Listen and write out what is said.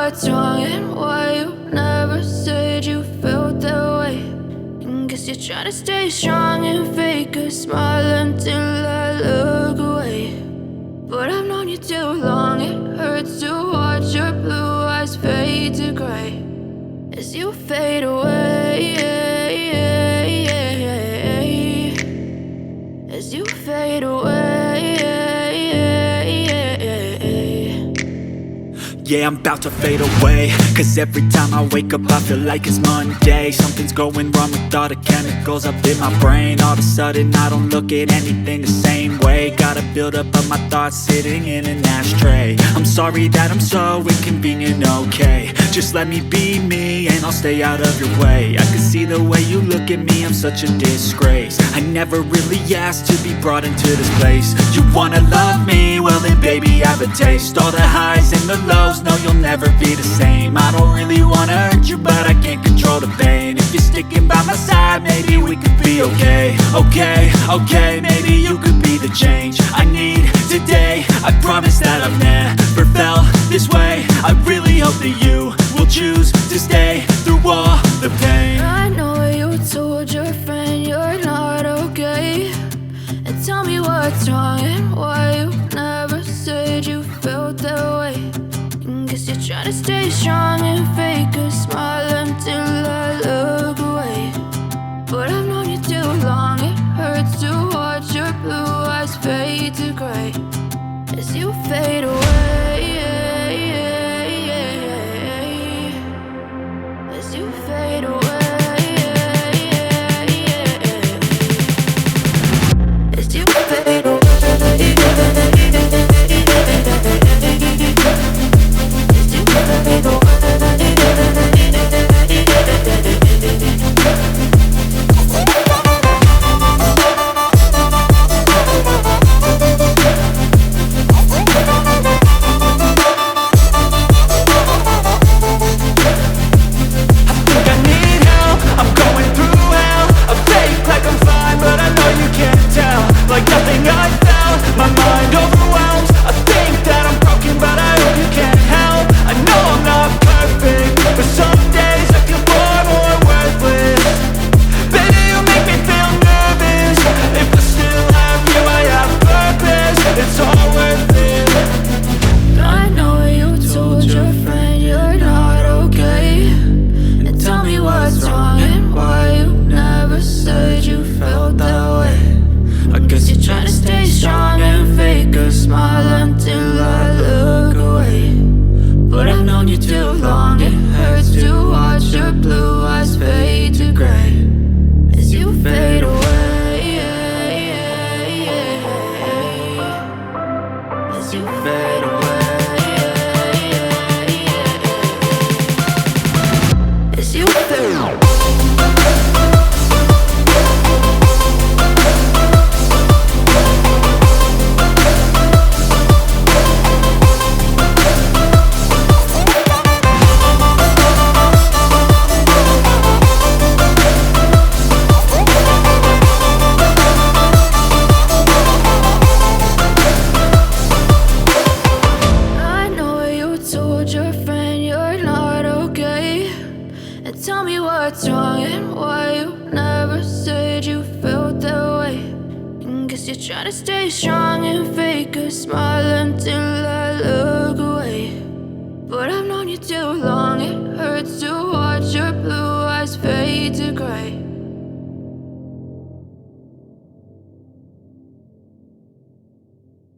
what's wrong and why you never said you felt that way. And guess you're trying to stay strong and fake a smile until I look away. But I've known you too long, it hurts to watch your blue eyes fade to gray as you fade away, as you fade away. Yeah, I'm about to fade away, cause every time I wake up I feel like it's Monday. Something's going wrong with all the chemicals up in my brain. All of a sudden I don't look at anything the same way. Got a buildup of my thoughts sitting in an ashtray. I'm sorry that I'm so inconvenient, okay. Just let me be me and I'll stay out of your way. I can see the way you look at me, I'm such a disgrace. I never really asked to be brought into this place. You wanna love me? Well then baby I have a taste. All the highs and the lows, no, you'll never be the same. I don't really wanna hurt you, but I can't control the pain. If you're sticking by my side, maybe we could be okay. Okay, maybe you could be the change I need today. I promise that I've never felt this way. I really hope that you will choose to stay through all the pain. I know you told your friend you're not okay, and tell me what's wrong and why you never said you felt that way. Guess you're trying to stay strong and fake a smile until I look away. But I've known you too long, it hurts to watch your blue eyes fade to gray as you fade away, as you fade away, as you fade away. Tell me what's wrong and why you never said you felt that way. And guess you're trying to stay strong and fake a smile until I look away. But I've known you too long, it hurts to watch your blue eyes fade to gray